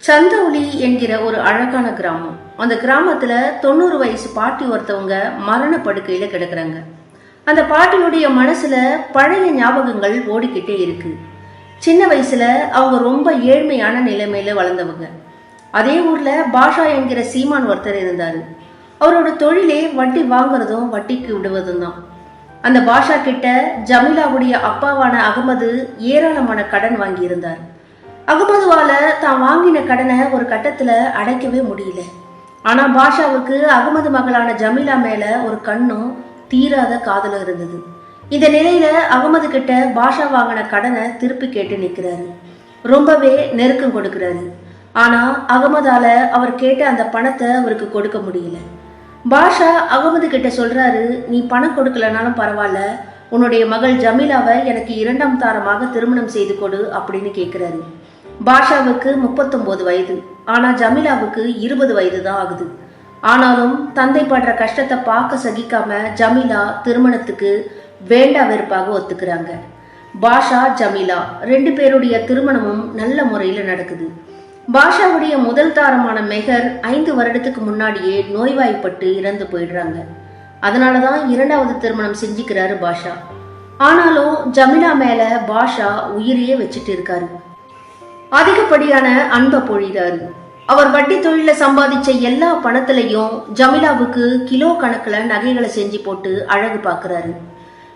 சந்தௌலி என்கிற ஒரு அழகான கிராமம். அந்த கிராமத்துல 90 வயசு பாட்டி ஒருத்தவங்க மரண படுக்கையில கிடக்குறாங்க. அந்த பாட்டியுடைய மனசுல பழைய ஞாபகங்கள் ஓடிக்கிட்டே இருக்கு. சின்ன வயசுல அவங்க ரொம்ப ஏழ்மையான நிலைமையில வளர்ந்தவங்க. அதே ஊர்ல பாஷா என்கிற சீமான் ஒருத்தர் இருந்தாரு. அவரோட தொழிலே வட்டி வாங்குறதும் வட்டிக்கு விடுவதும் தான். அந்த பாஷா கிட்ட ஜமீலாவுடைய அப்பாவான அகமது ஏராளமான கடன் வாங்கி இருந்தார். அகமதுவால தான் வாங்கின கடனை ஒரு கட்டத்துல அடைக்கவே முடியல. ஆனா பாஷாவுக்கு அகமது மகளான ஜமீலா மேல ஒரு கண்ணும் தீராத காதலும் இருந்தது. இந்த நிலையில அகமது கிட்ட பாஷா வாங்கின கடனை திருப்பி கேட்டு நிக்கிறாரு. ரொம்பவே நெருக்கம் கொடுக்கிறாரு. ஆனா அகமதால அவர் கேட்ட அந்த பணத்தை அவருக்கு கொடுக்க முடியல. பாஷா அகமது கிட்ட சொல்றாரு, நீ பணம் கொடுக்கலனாலும் பரவாயில்ல, உன்னுடைய மகள் ஜமீலாவை எனக்கு 2ஆம் தாரமாக திருமணம் செய்து கொடு அப்படின்னு கேட்கிறாரு. பாஷாவுக்கு 39 வயது, ஆனா ஜமீலாவுக்கு 20 வயது தான் ஆகுது. ஆனாலும் தந்தை படுற கஷ்டத்தை பார்க்க சகிக்காம ஜமீலா திருமணத்துக்கு வேண்டா வெறுப்பாக ஒத்துக்கிறாங்க. பாஷா ஜமீலா 2 பேருடைய திருமணமும் நல்ல முறையில நடக்குது. பாஷாவுடைய முதல் தாரமான மெஹர் 5 வருடத்துக்கு முன்னாடியே நோய்வாய்ப்பட்டு இறந்து போயிடுறாங்க. அதனாலதான் 2வது திருமணம் செஞ்சுக்கிறாரு பாஷா. ஆனாலும் ஜமீலா மேல பாஷா உயிரையே வச்சுட்டு இருக்காரு. அதிகப்படியான அன்பை பொழிறாரு. அவர் வட்டி தொழில சம்பாதிச்ச எல்லா பணத்திலையும் ஜமீலாவுக்கு கிலோ கணக்குல நகைகளை செஞ்சு போட்டு அழகு பார்க்கிறாரு.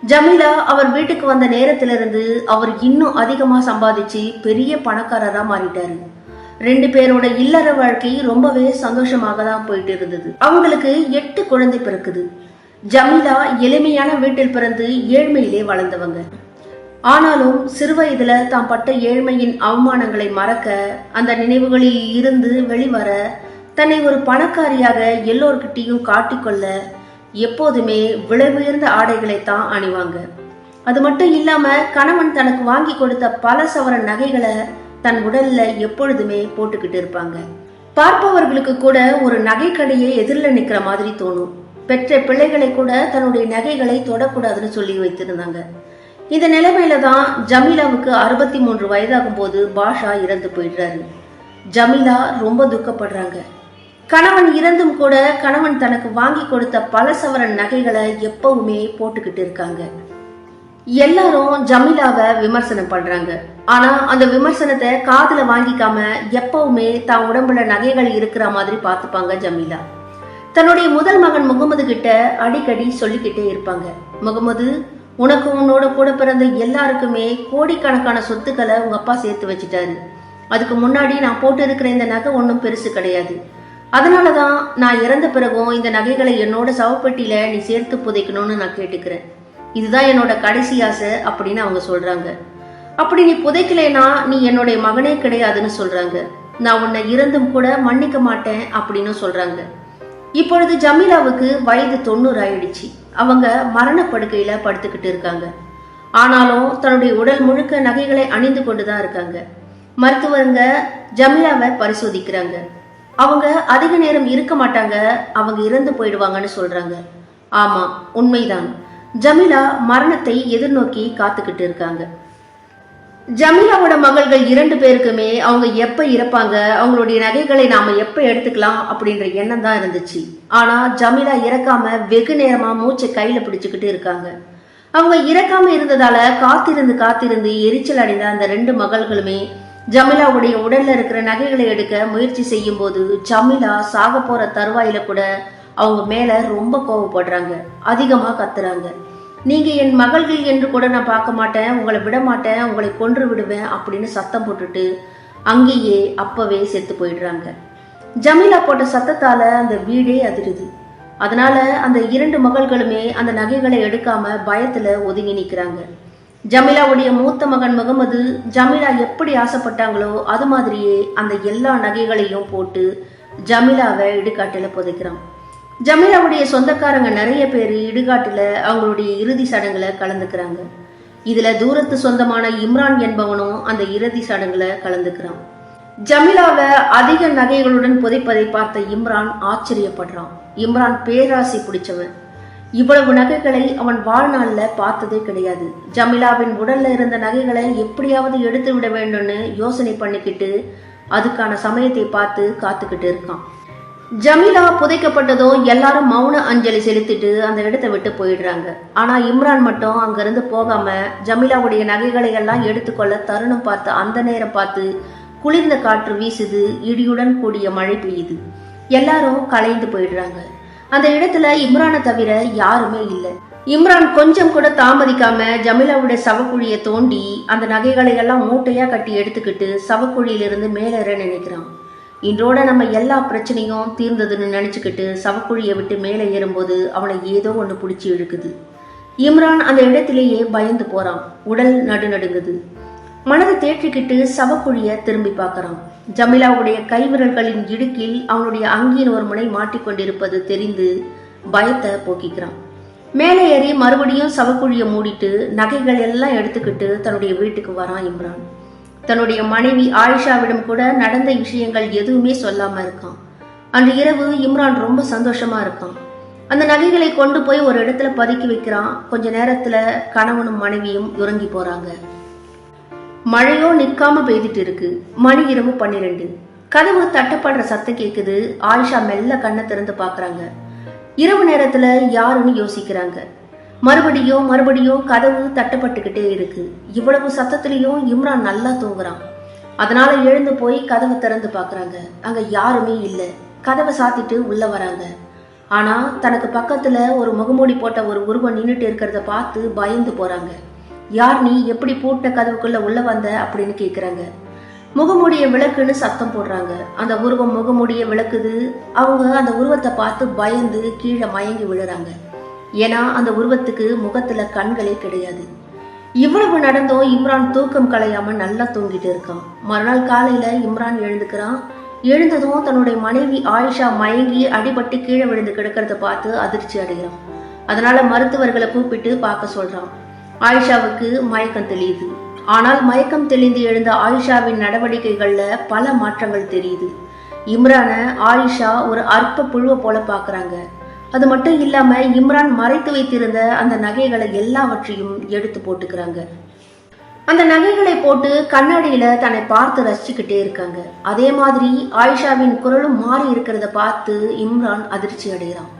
ஜமீலா அவர் வீட்டுக்கு வந்த நேரத்திலிருந்து அவர் இன்னும் அதிகமா சம்பாதிச்சு பெரிய பணக்காரரா மாறிட்டாரு. 2 பேரோட இல்லற வாழ்க்கை ரொம்பவே சந்தோஷமாக தான் போயிட்டு இருந்தது. அவங்களுக்கு 8 குழந்தை பிறக்குது. ஜமீலா எளிமையான வீட்டில் பிறந்து ஏழ்மையிலே வளர்ந்தவங்க. ஆனாலும் சிறுவயதுல தான் பட்ட ஏழ்மையின் அவமானங்களை மறக்க, அந்த நினைவுகளில் இருந்து வெளிவர, தன்னை ஒரு பணக்காரியாக எல்லோர்கிட்டையும் காட்டிக்கொள்ள எப்போதுமே விலை உயர்ந்த ஆடைகளை தான் அணிவாங்க. அது மட்டும் இல்லாம கணவன் தனக்கு வாங்கி கொடுத்த பல சவரன் நகைகளை தன் உடல்ல எப்பொழுதுமே போட்டுக்கிட்டு இருப்பாங்க. பார்ப்பவர்களுக்கு கூட ஒரு நகை கடையை எதிரில் நிக்கிற மாதிரி தோணும். பெற்ற பிள்ளைகளை கூட தன்னுடைய நகைகளை தொடக்கூடாதுன்னு சொல்லி வைத்திருந்தாங்க. இந்த நிலைமையில தான் ஜமீலாவுக்கு 63 வயதாகும் போது பாஷா இறந்து போயிடுறாரு. ஜமீலா ரொம்ப துக்கப்படுறாங்க. கணவன் இறந்தும் கூட கணவன் தனக்கு வாங்கி கொடுத்த பல சவரன் நகைகளை எப்பவுமே போட்டுக்கிட்டு இருக்காங்க. எல்லாரும் ஜமீலாவை விமர்சனம் பண்றாங்க. ஆனா அந்த விமர்சனத்தை காதுல வாங்கிக்காம எப்பவுமே தான் உடம்புல நகைகள் இருக்கிற மாதிரி பார்த்துப்பாங்க ஜமீலா. தன்னுடைய முதல் மகன் முகமது கிட்ட அடிக்கடி சொல்லிக்கிட்டே இருப்பாங்க, முகமது, உனக்கு உன்னோட கூட பிறந்த எல்லாருக்குமே கோடிக்கணக்கான சொத்துக்களை உங்க அப்பா சேர்த்து வச்சுட்டாரு. அதுக்கு முன்னாடி நான் போட்டு இருக்கிற இந்த நகை ஒன்றும் பெருசு கிடையாது. அதனாலதான் நான் இறந்த பிறகும் இந்த நகைகளை என்னோட சவப்பெட்டியில நீ சேர்த்து புதைக்கணும்னு நான் கேட்டுக்கிறேன். இதுதான் என்னோட கடைசி ஆசை அப்படின்னு அவங்க சொல்றாங்க. அப்படி நீ புதைக்கலைனா நீ என்னுடைய மகனே கிடையாதுன்னு சொல்றாங்க. நான் உன்னை இறந்தும் கூட மன்னிக்க மாட்டேன் அப்படின்னு சொல்றாங்க. இப்பொழுது ஜமீலாவுக்கு வயது 90 ஆயிடுச்சு. அவங்க மரணப்படுக்கையில படுத்துக்கிட்டு இருக்காங்க. ஆனாலும் தன்னுடைய உடல் முழுக்க நகைகளை அணிந்து கொண்டுதான் இருக்காங்க. மருத்துவருங்க ஜமீலாவை பரிசோதிக்கிறாங்க. அவங்க அதிக நேரம் இருக்க மாட்டாங்க, அவங்க இறந்து போயிடுவாங்கன்னு சொல்றாங்க. ஆமா, உண்மைதான். ஜமீலா மரணத்தை எதிர்நோக்கி காத்துக்கிட்டு இருக்காங்க. ஜமீலாவோட மகள்கள் 2 பேருக்குமே அவங்க எப்ப இறப்பாங்க, அவங்களுடைய நகைகளை நாம எப்ப எடுத்துக்கலாம் அப்படின்ற எண்ணம் தான் இருந்துச்சு. ஆனா ஜமீலா இறக்காம வெகு நேரமா மூச்சை கையில பிடிச்சுக்கிட்டு இருக்காங்க. அவங்க இறக்காம இருந்ததால காத்திருந்து எரிச்சல் அடைந்த அந்த 2 மகள்களுமே ஜமீலாவுடைய உடல்ல இருக்கிற நகைகளை எடுக்க முயற்சி செய்யும் போது ஜமீலா சாக போற தருவாயில கூட அவங்க மேல ரொம்ப கோவப்படுறாங்க. அதிகமா கத்துறாங்க. நீங்க என் மகள்கள் என்று கூட நான் பார்க்க மாட்டேன், உங்களை விட மாட்டேன், உங்களை கொன்று விடுவேன் அப்படின்னு சத்தம் போட்டுட்டு அங்கேயே அப்பவே செத்து போயிடுறாங்க. ஜமீலா போட்ட சத்தத்தால அந்த வீடே அதிருது. அதனால அந்த 2 மகள்களுமே அந்த நகைகளை எடுக்காம பயத்துல ஒதுங்கி நிக்கிறாங்க. ஜமீலாவுடைய மூத்த மகன் முகமது ஜமீலா எப்படி ஆசைப்பட்டாங்களோ அது மாதிரியே அந்த எல்லா நகைகளையும் போட்டு ஜமீலாவை இடுகாட்டில புதைக்கிறான். ஜமீலாவுடைய சொந்தக்காரங்க நிறைய பேர் இடுகாட்டுல அவங்களுடைய இறுதி சடங்குல கலந்துக்கிறாங்க. இதுல தூரத்து சொந்தமான இம்ரான் என்பவனும் அந்த இறுதி சடங்குல கலந்துக்கிறான். ஜமீலாவை அதிக நகைகளுடன் புதைப்பதை பார்த்த இம்ரான் ஆச்சரியப்படுறான். இம்ரான் பேராசை பிடிச்சவன். இவ்வளவு நகைகளை அவன் வாழ்நாள்ல பார்த்ததே கிடையாது. ஜமீலாவின் உடல்ல இருந்த நகைகளை எப்படியாவது எடுத்து விட வேண்டும்னு யோசனை பண்ணிக்கிட்டு அதுக்கான சமயத்தை பார்த்து காத்துக்கிட்டு இருக்கான். ஜமீலா புதைக்கப்பட்டதும் எல்லாரும் மௌன அஞ்சலி செலுத்திட்டு அந்த இடத்தை விட்டு போயிடுறாங்க. ஆனா இம்ரான் மட்டும் அங்கிருந்து போகாம ஜமீலாவுடைய நகைகளை எல்லாம் எடுத்துக்கொள்ள தருணம் பார்த்து அந்த நேரம் பார்த்து குளிர்ந்த காற்று வீசுது, இடியுடன் கூடிய மழை பெய்யுது. எல்லாரும் கலைந்து போயிடுறாங்க. அந்த இடத்துல இம்ரானை தவிர யாருமே இல்லை. இம்ரான் கொஞ்சம் கூட தாமதிக்காம ஜமீலாவுடைய சவக்குழியை தோண்டி அந்த நகைகளை எல்லாம் மூட்டையா கட்டி எடுத்துக்கிட்டு சவக்குழியிலிருந்து மேலேற நினைக்கிறான். இன்றோட நம்ம எல்லா பிரச்சனையும் தீர்ந்ததுன்னு நினைச்சுக்கிட்டு சவக்குழியை விட்டு மேலே ஏறும்போது அவனை ஏதோ ஒன்று பிடிச்சி இழுக்குது. இம்ரான் அந்த இடத்திலேயே பயந்து போறான். உடல் நடுநடுங்குது. மனதை தேற்றிக்கிட்டு சவக்குழிய திரும்பி பார்க்கறான். ஜமீலாவுடைய கைவிரல்களின் இடுக்கில் அவனுடைய அங்கியின் ஒரு முனை மாட்டிக்கொண்டிருப்பது தெரிந்து பயத்தை போக்கிக்கிறான். மேலே ஏறி மறுபடியும் சவக்குழிய மூடிட்டு நகைகள் எல்லாம் எடுத்துக்கிட்டு தன்னுடைய வீட்டுக்கு வரான் இம்ரான். தன்னுடைய மனைவி ஆயிஷாவிடம் கூட நடந்த விஷயங்கள் எதுவுமே சொல்லாம இருக்கான். அன்று இரவு இம்ரான் ரொம்ப சந்தோஷமா இருக்கான். அந்த நகைகளை கொண்டு போய் ஒரு இடத்துல பதுக்கி வைக்கிறான். கொஞ்ச நேரத்துல கணவனும் மனைவியும் உறங்கி போறாங்க. மழையோ நிற்காம பெய்துட்டு இருக்கு. மணி இரவு 12. கதவு தட்டப்படுற சத்தம் கேக்குது. ஆயிஷா மெல்ல கண்ணை திறந்து பாக்குறாங்க. இரவு நேரத்துல யாருன்னு யோசிக்கிறாங்க. மறுபடியும் கதவு தட்டப்பட்டுக்கிட்டே இருக்கு. இவ்வளவு சத்தத்திலையும் இம்ரான் நல்லா தூங்குறான். அதனால எழுந்து போய் கதவை திறந்து பாக்குறாங்க. அங்க யாருமே இல்லை. கதவை சாத்திட்டு உள்ள வராங்க. ஆனா தனக்கு பக்கத்துல ஒரு முகமூடி போட்ட ஒரு உருவம் நின்றுட்டு இருக்கிறத பார்த்து பயந்து போறாங்க. யார் நீ, எப்படி பூட்ட கதவுக்குள்ள உள்ள வந்த அப்படின்னு கேக்குறாங்க. முகமூடிய விளக்குன்னு சத்தம் போடுறாங்க. அந்த உருவம் முகமூடிய விளக்குது. அவங்க அந்த உருவத்தை பார்த்து பயந்து கீழே மயங்கி விழுறாங்க. ஏன்னா அந்த உருவத்துக்கு முகத்துல கண்களே கிடையாது. இவ்வளவு நடந்தும் இம்ரான் தூக்கம் கலையாம நல்லா தூங்கிட்டு இருக்கான். மறுநாள் காலையில இம்ரான் எழுந்துக்கிறான். எழுந்ததும் தன்னுடைய மனைவி ஆயிஷா மயங்கி அடிபட்டு கீழே விழுந்து கிடக்கிறத பார்த்து அதிர்ச்சி அடைகிறான். அதனால மருத்துவர்களை கூப்பிட்டு பார்க்க சொல்றான். ஆயிஷாவுக்கு மயக்கம் தெளியுது. ஆனால் மயக்கம் தெளிந்து எழுந்த ஆயிஷாவின் நடவடிக்கைகள்ல பல மாற்றங்கள் தெரியுது. இம்ரான ஆயிஷா ஒரு அற்ப புழுவை போல பாக்குறாங்க. அது மட்டும் இல்லாம இம்ரான் மறைத்து வைத்திருந்த அந்த நகைகளை எல்லாவற்றையும் எடுத்து போட்டுக்கிறாங்க. அந்த நகைகளை போட்டு கண்ணாடியில தன்னை பார்த்து ரசிச்சுக்கிட்டே இருக்காங்க. அதே மாதிரி ஆயிஷாவின் குரலும் மாறி இருக்கிறத பார்த்து இம்ரான் அதிர்ச்சி அடைகிறான்.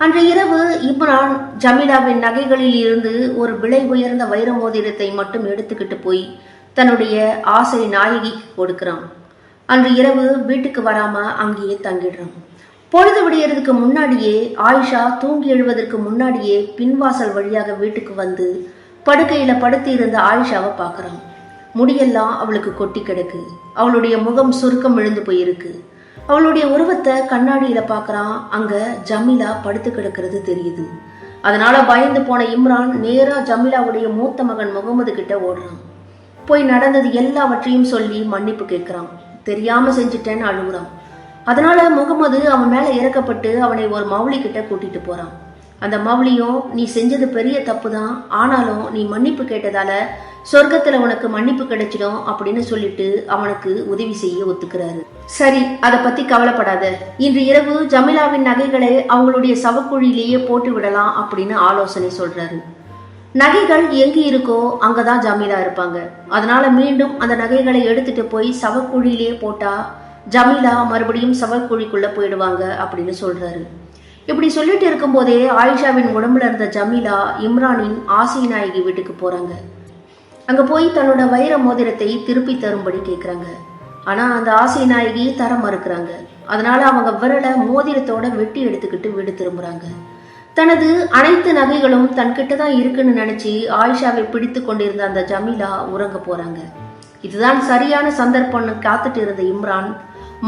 அன்று இரவு இம்ரான் ஜமீலாவின் நகைகளில் இருந்து ஒரு விலை உயர்ந்த வைர மோதிரத்தை மட்டும் எடுத்துக்கிட்டு போய் தன்னுடைய ஆசை நாயகி கொடுக்கிறான். அன்று இரவு வீட்டுக்கு வராம அங்கேயே தங்கிடுறான். பொழுது விடியறதுக்கு முன்னாடியே ஆயிஷா தூங்கி எழுவதற்கு முன்னாடியே பின்வாசல் வழியாக வீட்டுக்கு வந்து படுக்கையில படுத்து இருந்த ஆயிஷாவை பாக்குறான். முடியெல்லாம் அவளுக்கு கொட்டி கிடக்கு. அவளுடைய முகம் சுருக்கம் விழுந்து போயிருக்கு. அவளுடைய உருவத்தை கண்ணாடியில பாக்குறான். அங்க ஜமீலா படுத்து கிடக்கிறது தெரியுது. அதனால பயந்து போன இம்ரான் நேரா ஜமீலாவுடைய மூத்த மகன் முகமது கிட்ட ஓடுறான். போய் நடந்தது எல்லாவற்றையும் சொல்லி மன்னிப்பு கேட்கிறான். தெரியாம செஞ்சுட்டேன்னு அழுகுறான். அதனால முகமது அவன் மேல இறக்கப்பட்டு அவனை ஒரு மௌலி கிட்ட கூட்டிட்டு போறான். அந்த மௌலியும் நீ செஞ்சது பெரிய தப்பு தான், ஆனாலும் நீ மன்னிப்பு கேட்டதால சொர்க்கத்துல உனக்கு மன்னிப்பு கிடைச்சிடும் அப்படின்னு சொல்லிட்டு அவனுக்கு உதவி செய்ய ஒத்துக்கிறாரு. சரி, அதை பத்தி கவலைப்படாத. இன்று இரவு ஜமீலாவின் நகைகளை அவங்களுடைய சவக்குழியிலேயே போட்டு விடலாம் அப்படின்னு ஆலோசனை சொல்றாரு. நகைகள் எங்க இருக்கோ அங்கதான் ஜமீலா இருப்பாங்க. அதனால மீண்டும் அந்த நகைகளை எடுத்துட்டு போய் சவக்குழியிலேயே போட்டா ஜமீலா மறுபடியும் சவக்குழிக்குள்ள போயிடுவாங்க அப்படின்னு சொல்றாரு. இப்படி சொல்லிட்டு இருக்கும் போதே ஆயிஷாவின் உடம்புல இருந்த ஜமீலா இம்ரானின் ஆசை நாயகி வீட்டுக்கு போறாங்க. அங்க போய் தன்னோட வைர மோதிரத்தை திருப்பி தரும்படி கேக்குறாங்க. ஆனா அந்த ஆசை நாயகி தர மறுக்கிறாங்க. அதனால அவங்க விரலை மோதிரத்தோட வெட்டி எடுத்துக்கிட்டு வீடு திரும்புறாங்க. தனது அனைத்து நகைகளும் தன்கிட்டதான் இருக்குன்னு நினைச்சு ஆயிஷாவை பிடித்து கொண்டிருந்த அந்த ஜமீலா உறங்க போறாங்க. இதுதான் சரியான சந்தர்ப்பம்னு காத்துட்டு இருந்த இம்ரான்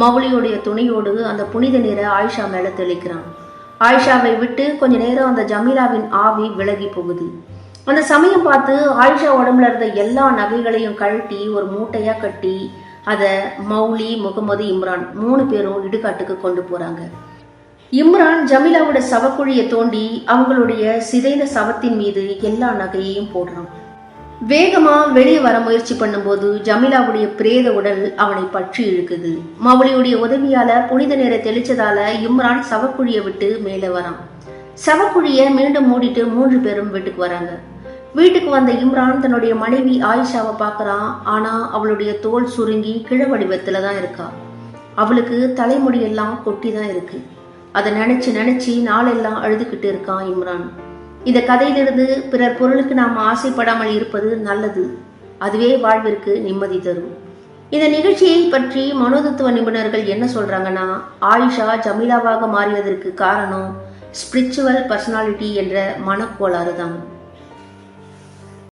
மௌலியோடைய துணையோடு அந்த புனித நீரை ஆயிஷா மேல தெளிக்கிறான். ஆயிஷாவை விட்டு கொஞ்ச நேரம் அந்த ஜமீலாவின் ஆவி விலகி போகுது. அந்த சமயம் பார்த்து ஆயிஷா உடம்புல இருந்த எல்லா நகைகளையும் கழட்டி ஒரு மூட்டையா கட்டி அதை மௌலி, முகமது, இம்ரான் 3 பேரும் இடுகாட்டுக்கு கொண்டு போறாங்க. இம்ரான் ஜமீலாவோட சவக்குழியை தோண்டி அவங்களுடைய சிதைந்த சவத்தின் மீது எல்லா நகையையும் போடுறான். வேகமா வெளியே வர முயற்சி பண்ணும்போது ஜமீலாவுடைய பிரேத உடல் அவனை பற்றி இழுக்குது. மௌலியுடைய உதவியால புனித நீரை தெளிச்சதால இம்ரான் சவக்குழியை விட்டு மேலே வரான். சவக்குழிய மீண்டும் மூடிட்டு 3 பேரும் வீட்டுக்கு வராங்க. வீட்டுக்கு வந்த இம்ரான் தன்னுடைய மனைவி ஆயிஷாவை பார்க்கறான். ஆனா அவளுடைய தோல் சுருங்கி கிழ வடிவத்துல தான் இருக்கா. அவளுக்கு தலைமுடியெல்லாம் கொட்டி தான் இருக்கு. அதை நினைச்சு நினைச்சு நாளெல்லாம் அழுதுகிட்டு இருக்கான் இம்ரான். இந்த கதையிலிருந்து பிறர் பொருளுக்கு நாம் ஆசைப்படாமல் இருப்பது நல்லது. அதுவே வாழ்விற்கு நிம்மதி தரும். இந்த நிகழ்ச்சியை பற்றி மனோதத்துவ நிபுணர்கள் என்ன சொல்றாங்கன்னா, ஆயிஷா ஜமீலாவாக மாறியதற்கு காரணம் ஸ்பிரிச்சுவல் பர்சனாலிட்டி என்ற மனக்கோளாறு தான்.